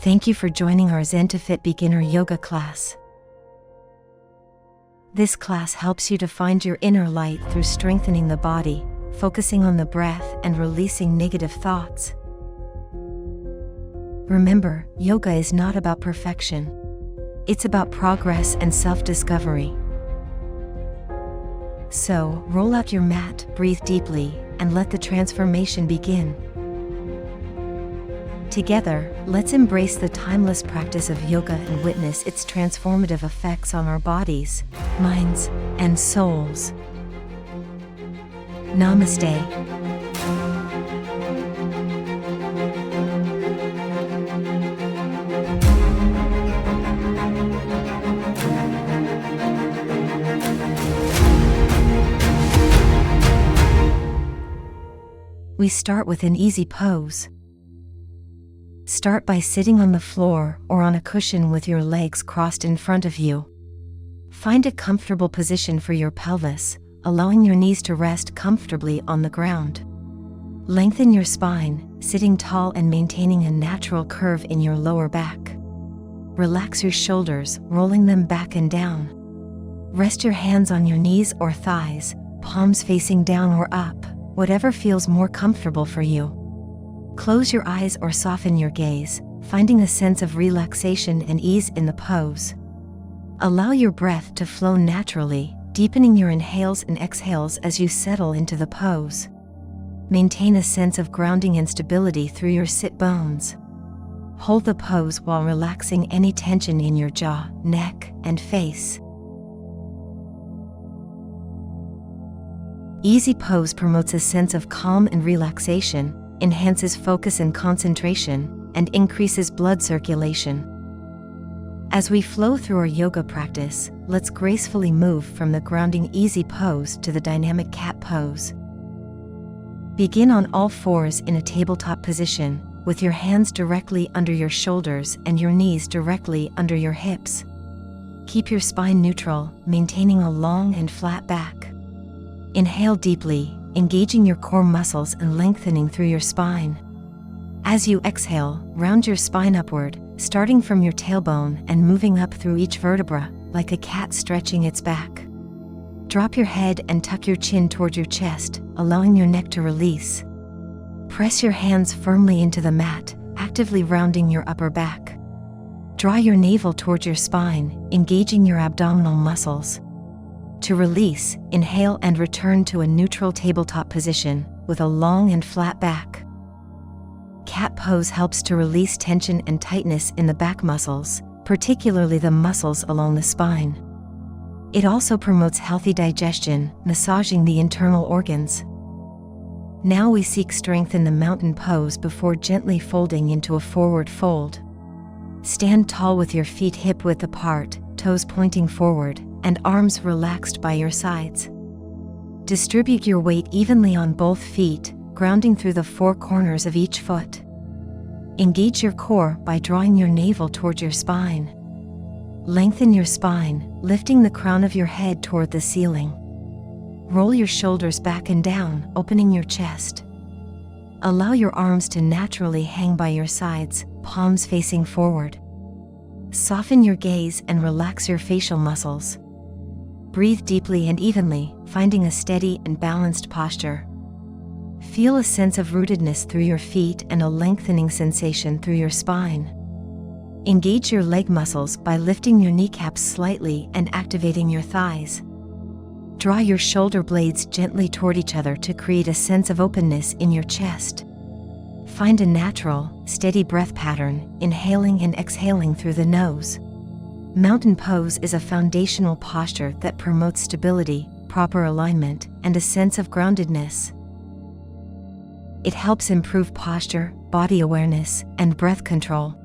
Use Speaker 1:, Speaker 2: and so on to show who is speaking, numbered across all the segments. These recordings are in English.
Speaker 1: Thank you for joining our Zen2Fit beginner yoga class. This class helps you to find your inner light through strengthening the body, focusing on the breath, and releasing negative thoughts. Remember, yoga is not about perfection. It's about progress and self-discovery. So, roll out your mat, breathe deeply, and let the transformation begin. Together, let's embrace the timeless practice of yoga and witness its transformative effects on our bodies, minds, and souls. Namaste. We start with an easy pose. Start by sitting on the floor or on a cushion with your legs crossed in front of you. Find a comfortable position for your pelvis, allowing your knees to rest comfortably on the ground. Lengthen your spine, sitting tall and maintaining a natural curve in your lower back. Relax your shoulders, rolling them back and down. Rest your hands on your knees or thighs, palms facing down or up, whatever feels more comfortable for you. Close your eyes or soften your gaze, finding a sense of relaxation and ease in the pose. Allow your breath to flow naturally, deepening your inhales and exhales as you settle into the pose. Maintain a sense of grounding and stability through your sit bones. Hold the pose while relaxing any tension in your jaw, neck, and face. Easy pose promotes a sense of calm and relaxation, enhances focus and concentration, and increases blood circulation. As we flow through our yoga practice, let's gracefully move from the grounding easy pose to the dynamic cat pose. Begin on all fours in a tabletop position, with your hands directly under your shoulders and your knees directly under your hips. Keep your spine neutral, maintaining a long and flat back. Inhale deeply, engaging your core muscles and lengthening through your spine. As you exhale, round your spine upward, starting from your tailbone and moving up through each vertebra, like a cat stretching its back. Drop your head and tuck your chin toward your chest, allowing your neck to release. Press your hands firmly into the mat, actively rounding your upper back. Draw your navel toward your spine, engaging your abdominal muscles. To release, inhale and return to a neutral tabletop position, with a long and flat back. Cat pose helps to release tension and tightness in the back muscles, particularly the muscles along the spine. It also promotes healthy digestion, massaging the internal organs. Now we seek strength in the mountain pose before gently folding into a forward fold. Stand tall with your feet hip-width apart, toes pointing forward, and arms relaxed by your sides. Distribute your weight evenly on both feet, grounding through the four corners of each foot. Engage your core by drawing your navel toward your spine. Lengthen your spine, lifting the crown of your head toward the ceiling. Roll your shoulders back and down, opening your chest. Allow your arms to naturally hang by your sides, palms facing forward. Soften your gaze and relax your facial muscles. Breathe deeply and evenly, finding a steady and balanced posture. Feel a sense of rootedness through your feet and a lengthening sensation through your spine. Engage your leg muscles by lifting your kneecaps slightly and activating your thighs. Draw your shoulder blades gently toward each other to create a sense of openness in your chest. Find a natural, steady breath pattern, inhaling and exhaling through the nose. Mountain pose is a foundational posture that promotes stability, proper alignment, and a sense of groundedness. It helps improve posture, body awareness, and breath control.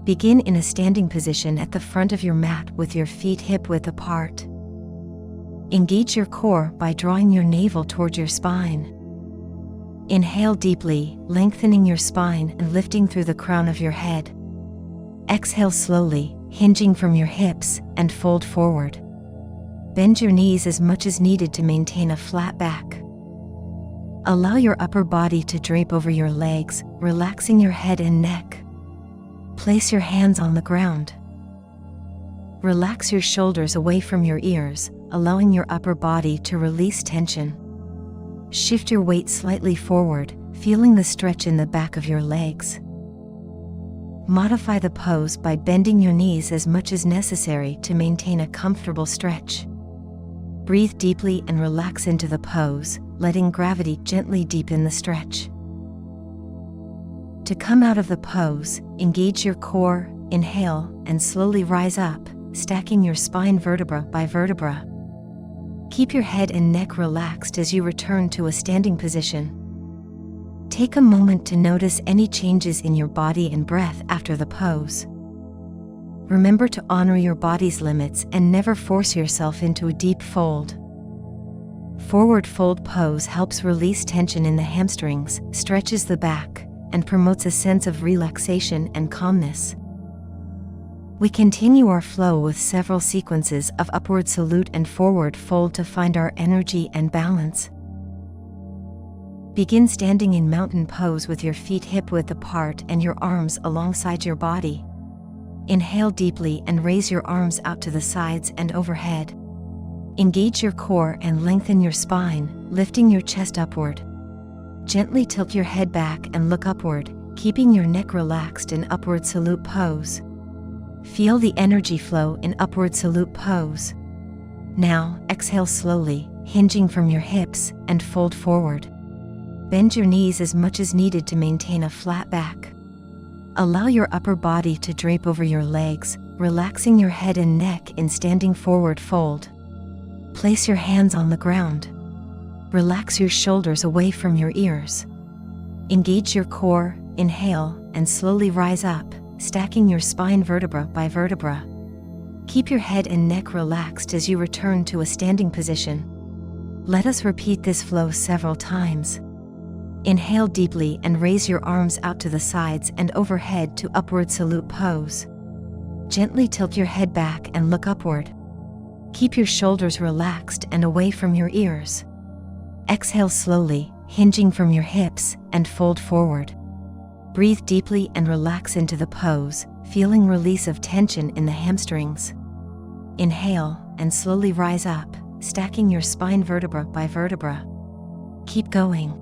Speaker 1: Begin in a standing position at the front of your mat with your feet hip-width apart. Engage your core by drawing your navel toward your spine. Inhale deeply, lengthening your spine and lifting through the crown of your head. Exhale slowly, hinging from your hips, and fold forward. Bend your knees as much as needed to maintain a flat back. Allow your upper body to drape over your legs, relaxing your head and neck. Place your hands on the ground. Relax your shoulders away from your ears, allowing your upper body to release tension. Shift your weight slightly forward, feeling the stretch in the back of your legs. Modify the pose by bending your knees as much as necessary to maintain a comfortable stretch. Breathe deeply and relax into the pose, letting gravity gently deepen the stretch. To come out of the pose, engage your core, inhale, and slowly rise up, stacking your spine vertebra by vertebra. Keep your head and neck relaxed as you return to a standing position. Take a moment to notice any changes in your body and breath after the pose. Remember to honor your body's limits and never force yourself into a deep fold. Forward fold pose helps release tension in the hamstrings, stretches the back, and promotes a sense of relaxation and calmness. We continue our flow with several sequences of upward salute and forward fold to find our energy and balance. Begin standing in mountain pose with your feet hip-width apart and your arms alongside your body. Inhale deeply and raise your arms out to the sides and overhead. Engage your core and lengthen your spine, lifting your chest upward. Gently tilt your head back and look upward, keeping your neck relaxed in upward salute pose. Feel the energy flow in upward salute pose. Now, exhale slowly, hinging from your hips, and fold forward. Bend your knees as much as needed to maintain a flat back. Allow your upper body to drape over your legs, relaxing your head and neck in standing forward fold. Place your hands on the ground. Relax your shoulders away from your ears. Engage your core, inhale, and slowly rise up, stacking your spine vertebra by vertebra. Keep your head and neck relaxed as you return to a standing position. Let us repeat this flow several times. Inhale deeply and raise your arms out to the sides and overhead to upward salute pose. Gently tilt your head back and look upward. Keep your shoulders relaxed and away from your ears. Exhale slowly, hinging from your hips, and fold forward. Breathe deeply and relax into the pose, feeling release of tension in the hamstrings. Inhale and slowly rise up, stacking your spine vertebra by vertebra. Keep going.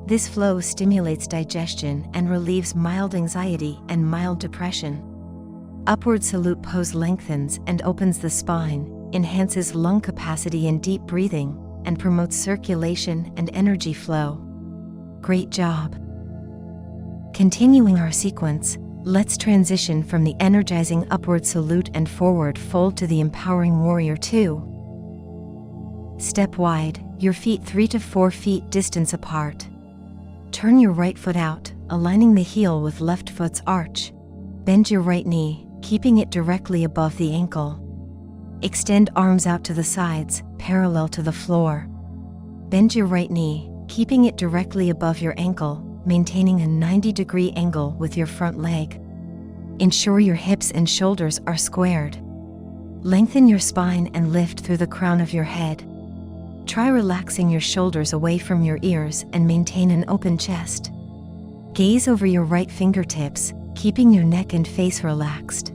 Speaker 1: This flow stimulates digestion and relieves mild anxiety and mild depression. Upward salute pose lengthens and opens the spine, enhances lung capacity and deep breathing, and promotes circulation and energy flow. Great job! Continuing our sequence, let's transition from the energizing upward salute and forward fold to the empowering warrior 2. Step wide, your feet 3 to 4 feet distance apart. Turn your right foot out, aligning the heel with left foot's arch. Bend your right knee, keeping it directly above the ankle. Extend arms out to the sides, parallel to the floor. Bend your right knee, keeping it directly above your ankle, maintaining a 90-degree angle with your front leg. Ensure your hips and shoulders are squared. Lengthen your spine and lift through the crown of your head. Try relaxing your shoulders away from your ears and maintain an open chest. Gaze over your right fingertips, keeping your neck and face relaxed.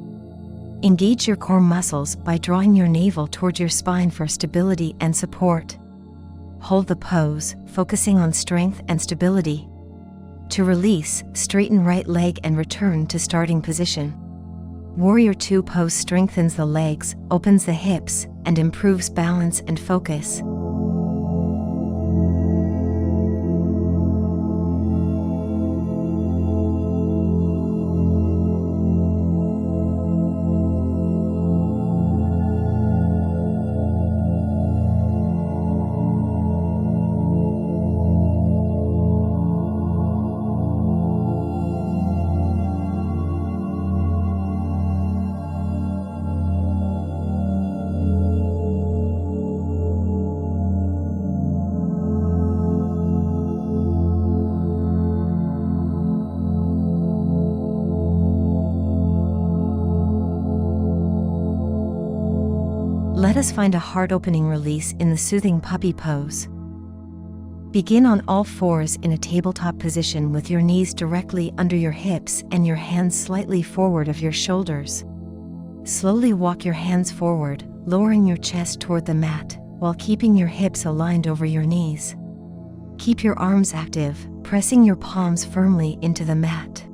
Speaker 1: Engage your core muscles by drawing your navel toward your spine for stability and support. Hold the pose, focusing on strength and stability. To release, straighten right leg and return to starting position. Warrior 2 pose strengthens the legs, opens the hips, and improves balance and focus. Let us find a heart-opening release in the soothing puppy pose. Begin on all fours in a tabletop position with your knees directly under your hips and your hands slightly forward of your shoulders. Slowly walk your hands forward, lowering your chest toward the mat, while keeping your hips aligned over your knees. Keep your arms active, pressing your palms firmly into the mat.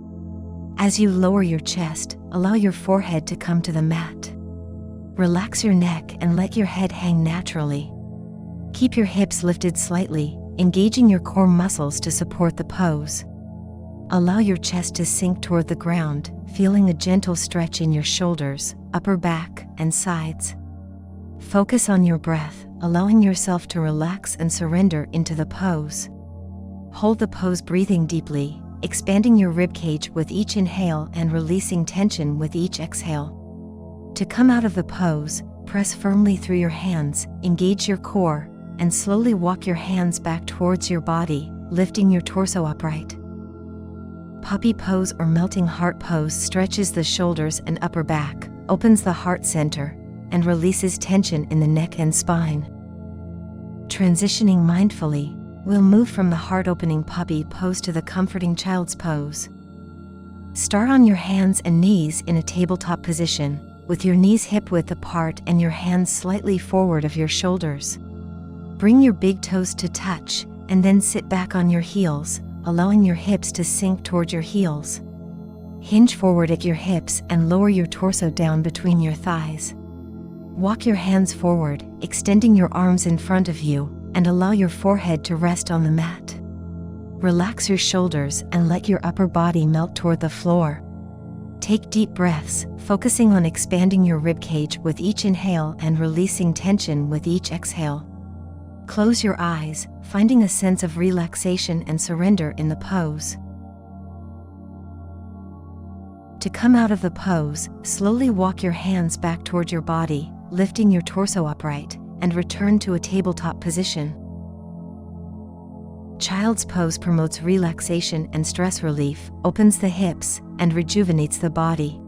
Speaker 1: As you lower your chest, allow your forehead to come to the mat. Relax your neck and let your head hang naturally. Keep your hips lifted slightly, engaging your core muscles to support the pose. Allow your chest to sink toward the ground, feeling a gentle stretch in your shoulders, upper back, and sides. Focus on your breath, allowing yourself to relax and surrender into the pose. Hold the pose breathing deeply, expanding your ribcage with each inhale and releasing tension with each exhale. To come out of the pose, press firmly through your hands, engage your core, and slowly walk your hands back towards your body, lifting your torso upright. Puppy pose or melting heart pose stretches the shoulders and upper back, opens the heart center, and releases tension in the neck and spine. Transitioning mindfully, we'll move from the heart-opening puppy pose to the comforting child's pose. Start on your hands and knees in a tabletop position, with your knees hip-width apart and your hands slightly forward of your shoulders. Bring your big toes to touch, and then sit back on your heels, allowing your hips to sink toward your heels. Hinge forward at your hips and lower your torso down between your thighs. Walk your hands forward, extending your arms in front of you, and allow your forehead to rest on the mat. Relax your shoulders and let your upper body melt toward the floor. Take deep breaths, focusing on expanding your ribcage with each inhale and releasing tension with each exhale. Close your eyes, finding a sense of relaxation and surrender in the pose. To come out of the pose, slowly walk your hands back toward your body, lifting your torso upright, and return to a tabletop position. Child's pose promotes relaxation and stress relief, opens the hips, and rejuvenates the body.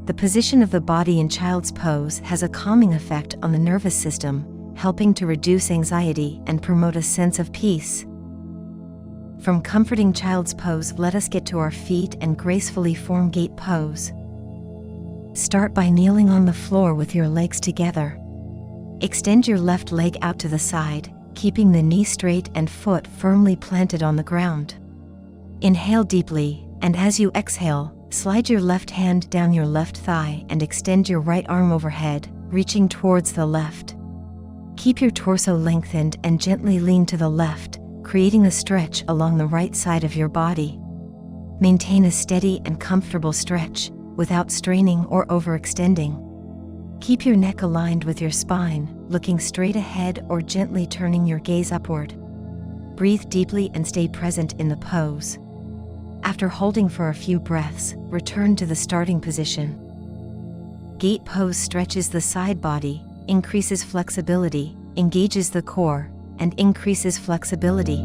Speaker 1: The position of the body in child's pose has a calming effect on the nervous system, helping to reduce anxiety and promote a sense of peace. From comforting child's pose, let us get to our feet and gracefully form gate pose. Start by kneeling on the floor with your legs together. Extend your left leg out to the side, keeping the knee straight and foot firmly planted on the ground. Inhale deeply, and as you exhale, slide your left hand down your left thigh and extend your right arm overhead, reaching towards the left. Keep your torso lengthened and gently lean to the left, creating a stretch along the right side of your body. Maintain a steady and comfortable stretch, without straining or overextending. Keep your neck aligned with your spine, looking straight ahead or gently turning your gaze upward. Breathe deeply and stay present in the pose. After holding for a few breaths, return to the starting position. Gate pose stretches the side body, increases flexibility, engages the core, and increases flexibility.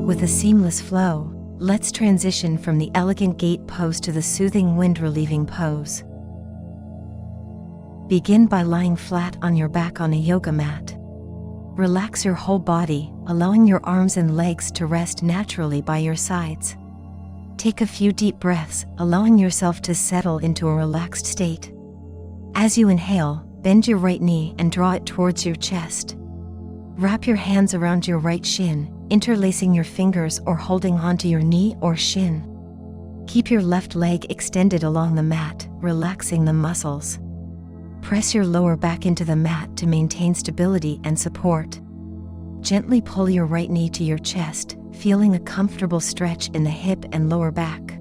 Speaker 1: With a seamless flow, let's transition from the elegant gate pose to the soothing wind-relieving pose. Begin by lying flat on your back on a yoga mat. Relax your whole body, allowing your arms and legs to rest naturally by your sides. Take a few deep breaths, allowing yourself to settle into a relaxed state. As you inhale, bend your right knee and draw it towards your chest. Wrap your hands around your right shin, interlacing your fingers or holding onto your knee or shin. Keep your left leg extended along the mat, relaxing the muscles. Press your lower back into the mat to maintain stability and support. Gently pull your right knee to your chest, feeling a comfortable stretch in the hip and lower back.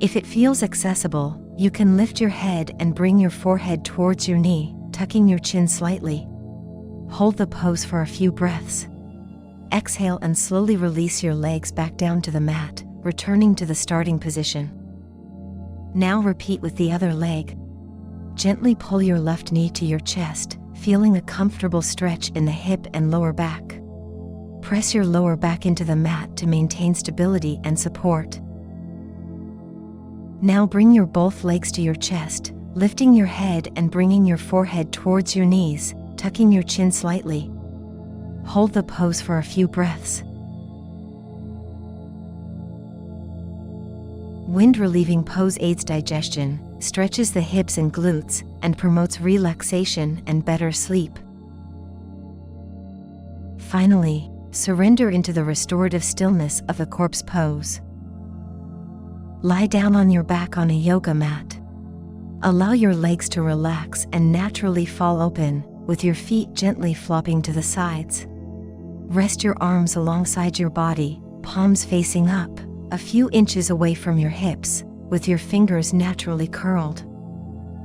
Speaker 1: If it feels accessible, you can lift your head and bring your forehead towards your knee, tucking your chin slightly. Hold the pose for a few breaths. Exhale and slowly release your legs back down to the mat, returning to the starting position. Now repeat with the other leg. Gently pull your left knee to your chest, feeling a comfortable stretch in the hip and lower back. Press your lower back into the mat to maintain stability and support. Now bring your both legs to your chest, lifting your head and bringing your forehead towards your knees, tucking your chin slightly. Hold the pose for a few breaths. Wind-relieving pose aids digestion, stretches the hips and glutes, and promotes relaxation and better sleep. Finally, surrender into the restorative stillness of a corpse pose. Lie down on your back on a yoga mat. Allow your legs to relax and naturally fall open, with your feet gently flopping to the sides. Rest your arms alongside your body, palms facing up, a few inches away from your hips, with your fingers naturally curled.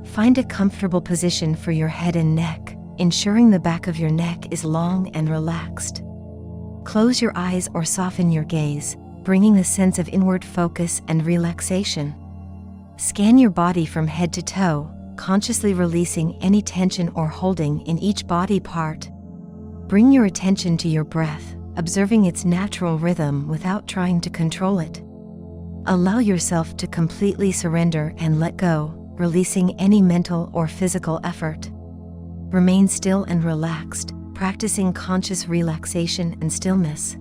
Speaker 1: Find a comfortable position for your head and neck, ensuring the back of your neck is long and relaxed. Close your eyes or soften your gaze, bringing a sense of inward focus and relaxation. Scan your body from head to toe, consciously releasing any tension or holding in each body part. Bring your attention to your breath, observing its natural rhythm without trying to control it. Allow yourself to completely surrender and let go, releasing any mental or physical effort. Remain still and relaxed, practicing conscious relaxation and stillness.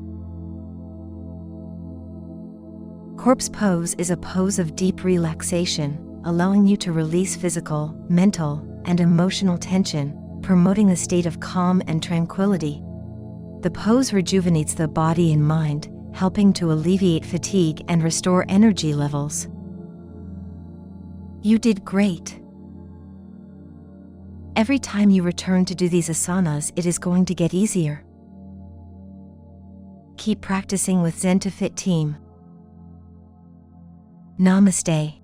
Speaker 1: Corpse pose is a pose of deep relaxation, allowing you to release physical, mental, and emotional tension, promoting a state of calm and tranquility. The pose rejuvenates the body and mind, helping to alleviate fatigue and restore energy levels. You did great. Every time you return to do these asanas, it is going to get easier. Keep practicing with Zen2Fit team. Namaste.